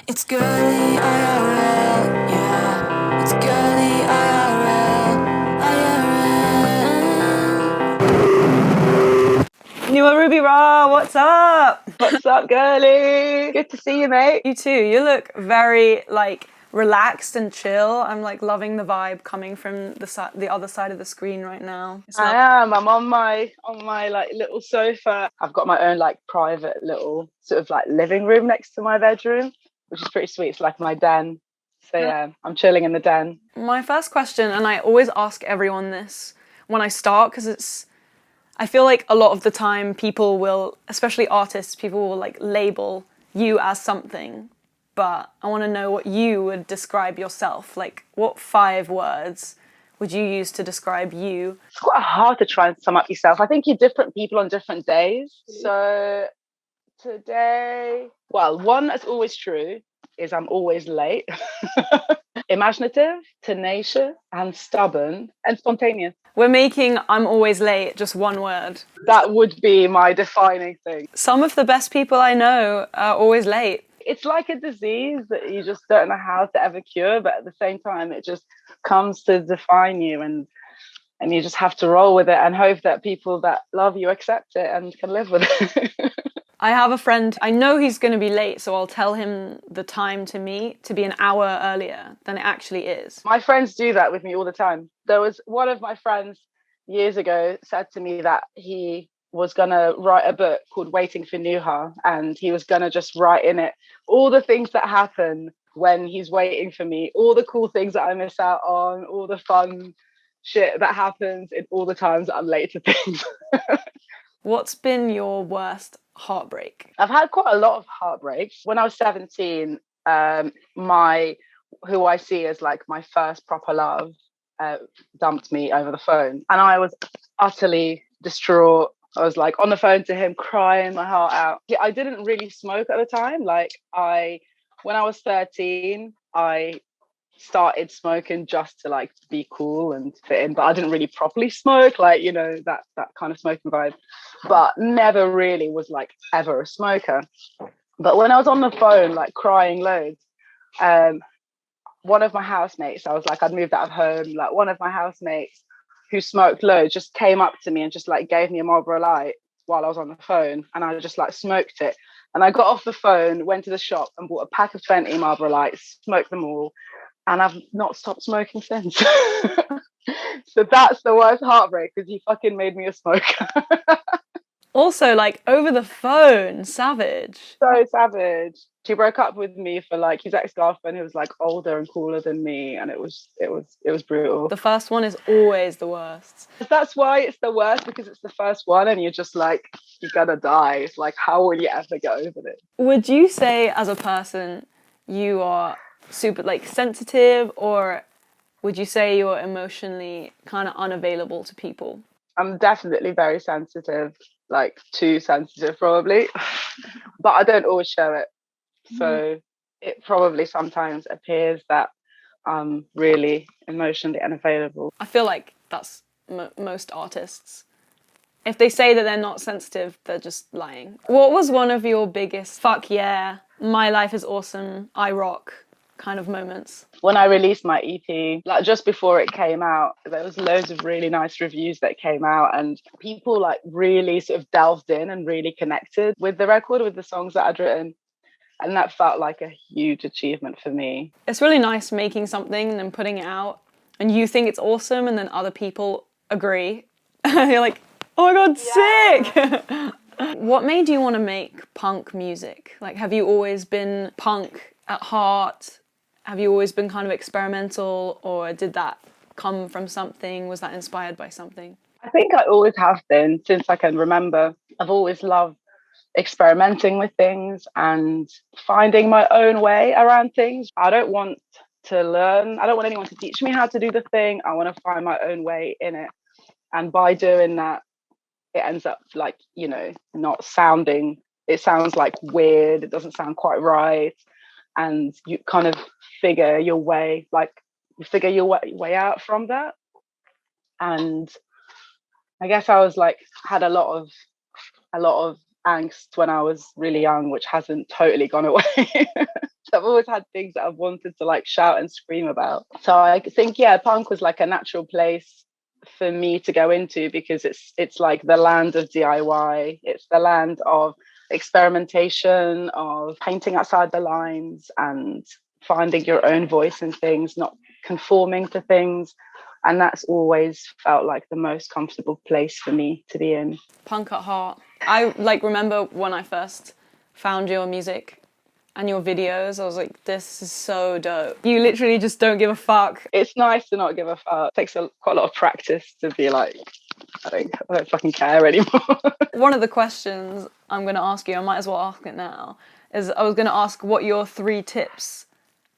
It's girly IRL, yeah. It's girly IRL, IRL. Nuha Ruby Raw, what's up? What's up, girly? Good to see you, mate. You too. You look very relaxed and chill. I'm loving the vibe coming from the other side of the screen right now. I am. I'm on my little sofa. I've got my own private little sort of living room next to my bedroom, which is pretty sweet. It's like my den. So yeah, I'm chilling in the den. My first question, and I always ask everyone this when I start, because I feel like a lot of the time people will, especially artists, people will label you as something. But I want to know what you would describe yourself. What 5 words would you use to describe you? It's quite hard to try and sum up yourself. I think you're different people on different days. So today, well, one that's always true is I'm always late. Imaginative, tenacious, and stubborn, and spontaneous. We're making I'm always late just one word. That would be my defining thing. Some of the best people I know are always late. It's like a disease that you just don't know how to ever cure, but at the same time, it just comes to define you, and you just have to roll with it and hope that people that love you accept it and can live with it. I have a friend, I know he's going to be late, so I'll tell him the time to meet to be an hour earlier than it actually is. My friends do that with me all the time. There was one of my friends years ago said to me that he was going to write a book called Waiting for Nuha, and he was going to just write in it all the things that happen when he's waiting for me, all the cool things that I miss out on, all the fun shit that happens in all the times that I'm late to things. What's been your worst heartbreak? I've had quite a lot of heartbreaks. When I was 17, who I see as my first proper love dumped me over the phone, and I was utterly distraught. I was on the phone to him, crying my heart out. I didn't really smoke at the time. When I was 13, I started smoking just to be cool and fit in, but I didn't really properly smoke, that kind of smoking vibe, but never really was ever a smoker. But when I was on the phone crying loads, one of my housemates, I'd moved out of home, one of my housemates who smoked loads just came up to me and just gave me a Marlboro Light while I was on the phone, and I just smoked it. And I got off the phone, went to the shop and bought a pack of 20 Marlboro Lights, smoked them all, and I've not stopped smoking since. So that's the worst heartbreak, because he fucking made me a smoker. Also, over the phone, savage. So savage. He broke up with me for his ex-girlfriend, who was older and cooler than me, and it was brutal. The first one is always the worst. That's why it's the worst, because it's the first one, and you're just you're gonna die. It's how will you ever get over it? Would you say, as a person, you are super sensitive, or would you say you're emotionally kind of unavailable to people? I'm definitely very sensitive, too sensitive probably, but I don't always show it. So it probably sometimes appears that I'm really emotionally unavailable. I feel like that's most artists. If they say that they're not sensitive, they're just lying. What was one of your biggest fuck yeah, my life is awesome, I rock kind of moments? When I released my EP, just before it came out, there was loads of really nice reviews that came out, and people really sort of delved in and really connected with the record, with the songs that I'd written. And that felt like a huge achievement for me. It's really nice making something and then putting it out, and you think it's awesome, and then other people agree. You're like, oh my god, sick! What made you want to make punk music? Have you always been punk at heart? Have you always been kind of experimental, or did that come from something? Was that inspired by something? I think I always have been, since I can remember. I've always loved experimenting with things and finding my own way around things. I don't want to learn. I don't want anyone to teach me how to do the thing. I want to find my own way in it. And by doing that, it ends up not sounding, it sounds weird. It doesn't sound quite right. And you kind of figure your way, way out from that. And I guess I was had a lot of angst when I was really young, which hasn't totally gone away. I've always had things that I've wanted to like shout and scream about. So I think, yeah, punk was like a natural place for me to go into, because it's like the land of DIY. It's the land of experimentation, of painting outside the lines and finding your own voice in things, not conforming to things. And that's always felt like the most comfortable place for me to be in. Punk at heart. I like remember when I first found your music and your videos, I was like, this is so dope. You literally just don't give a fuck. It's nice to not give a fuck. It takes quite a lot of practice to be like, I don't fucking care anymore. One of the questions I'm going to ask you, I might as well ask it now, is I was going to ask what your 3 tips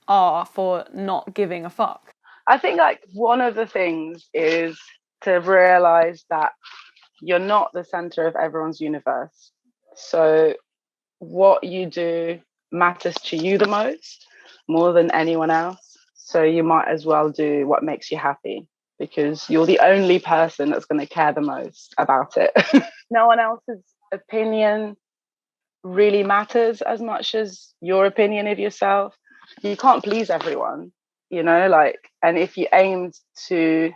are for not giving a fuck. I think like one of the things is to realize that you're not the center of everyone's universe. So what you do matters to you the most, more than anyone else. So you might as well do what makes you happy, because you're the only person that's going to care the most about it. No one else's opinion really matters as much as your opinion of yourself. You can't please everyone, like, and if you aimed to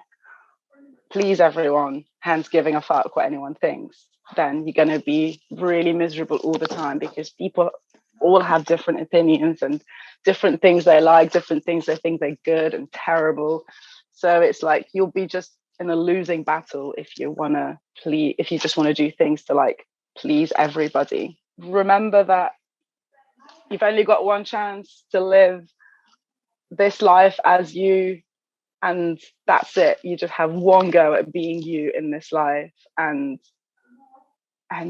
please everyone, hence giving a fuck what anyone thinks, then you're going to be really miserable all the time, because people all have different opinions and different things they like, different things they think they're good and terrible. So it's like you'll be just in a losing battle if you just want to do things to like please everybody. Remember that you've only got one chance to live this life as you, and that's it. You just have one go at being you in this life, and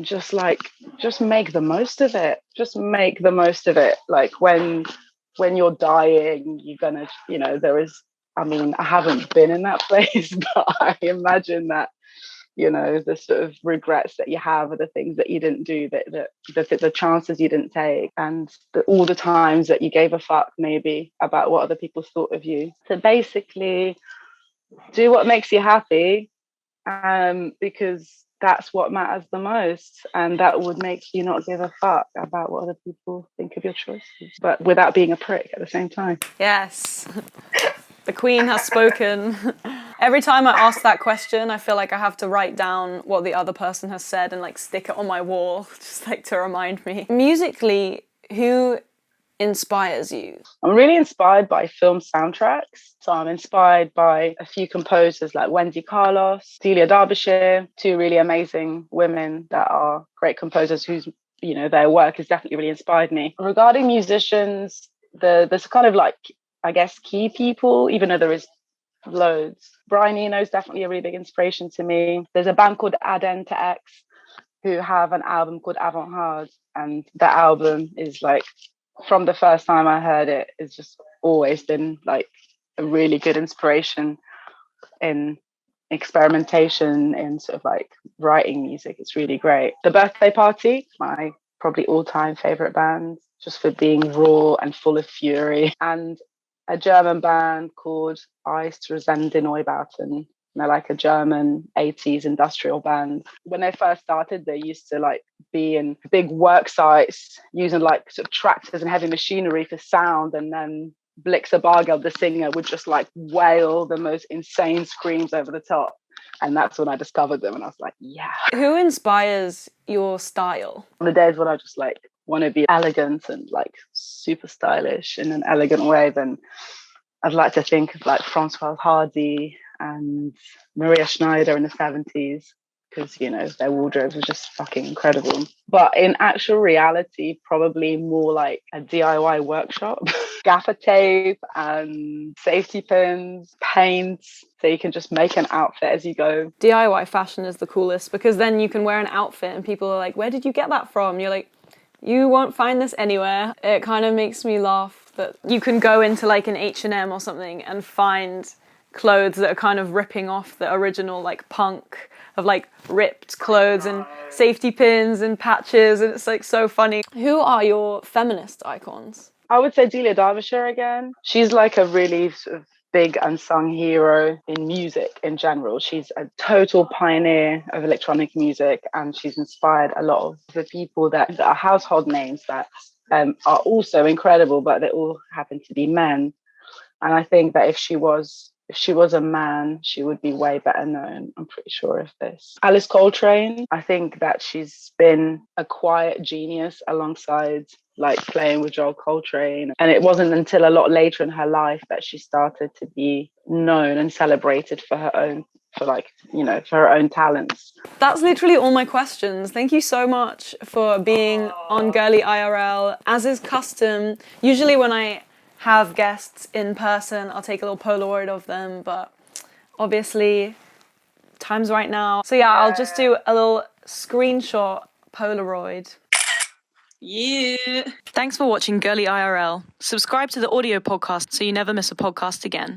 just make the most of it. Just make the most of it. Like when you're dying, you're gonna, I haven't been in that place, but I imagine that, the sort of regrets that you have are the things that you didn't do, the chances you didn't take, and all the times that you gave a fuck maybe about what other people thought of you. So basically do what makes you happy, because that's what matters the most, and that would make you not give a fuck about what other people think of your choices, but without being a prick at the same time. Yes. The Queen has spoken. Every time I ask that question, I feel like I have to write down what the other person has said and like stick it on my wall, just like to remind me. Musically, who inspires you? I'm really inspired by film soundtracks. So I'm inspired by a few composers like Wendy Carlos, Delia Derbyshire, 2 really amazing women that are great composers whose, their work has definitely really inspired me. Regarding musicians, there's kind of like, I guess, key people, even though there is loads. Brian Eno is definitely a really big inspiration to me. There's a band called Aden to X who have an album called Avant Hard, and that album is like, from the first time I heard it, it's just always been like a really good inspiration in experimentation, in sort of like writing music. It's really great. The Birthday Party, my probably all-time favorite band, just for being raw and full of fury. And a German band called Eistre Neubauten. They're like a German 80s industrial band. When they first started, they used to like be in big work sites using like sort of tractors and heavy machinery for sound. And then Blixa Bargeld, the singer, would just like wail the most insane screams over the top. And that's when I discovered them, and I was like, yeah. Who inspires your style? On the days when I just like want to be elegant and like super stylish in an elegant way, then I'd like to think of like Francoise Hardy and Maria Schneider in the 70s, because their wardrobes were just fucking incredible. But in actual reality, probably more like a DIY workshop. Gaffer tape and safety pins, paints, so you can just make an outfit as you go. DIY fashion is the coolest, because then you can wear an outfit and people are like, where did you get that from? You're like, you won't find this anywhere. It kind of makes me laugh that you can go into like an H&M or something and find clothes that are kind of ripping off the original like punk of like ripped clothes and safety pins and patches, and it's like so funny. Who are your feminist icons? I would say Delia Derbyshire again. She's like a really sort of big unsung hero in music in general. She's a total pioneer of electronic music, and she's inspired a lot of the people that are household names that are also incredible, but they all happen to be men. And I think that if she was a man, she would be way better known. I'm pretty sure of this. Alice Coltrane, I think that she's been a quiet genius alongside like playing with Joel Coltrane. And it wasn't until a lot later in her life that she started to be known and celebrated for her own, for her own talents. That's literally all my questions. Thank you so much for being on Girli IRL. As is custom, usually when I have guests in person, I'll take a little Polaroid of them, but obviously time's right now. So yeah, I'll just do a little screenshot Polaroid. Yeah. Thanks for watching Girli IRL. Subscribe to the audio podcast so you never miss a podcast again.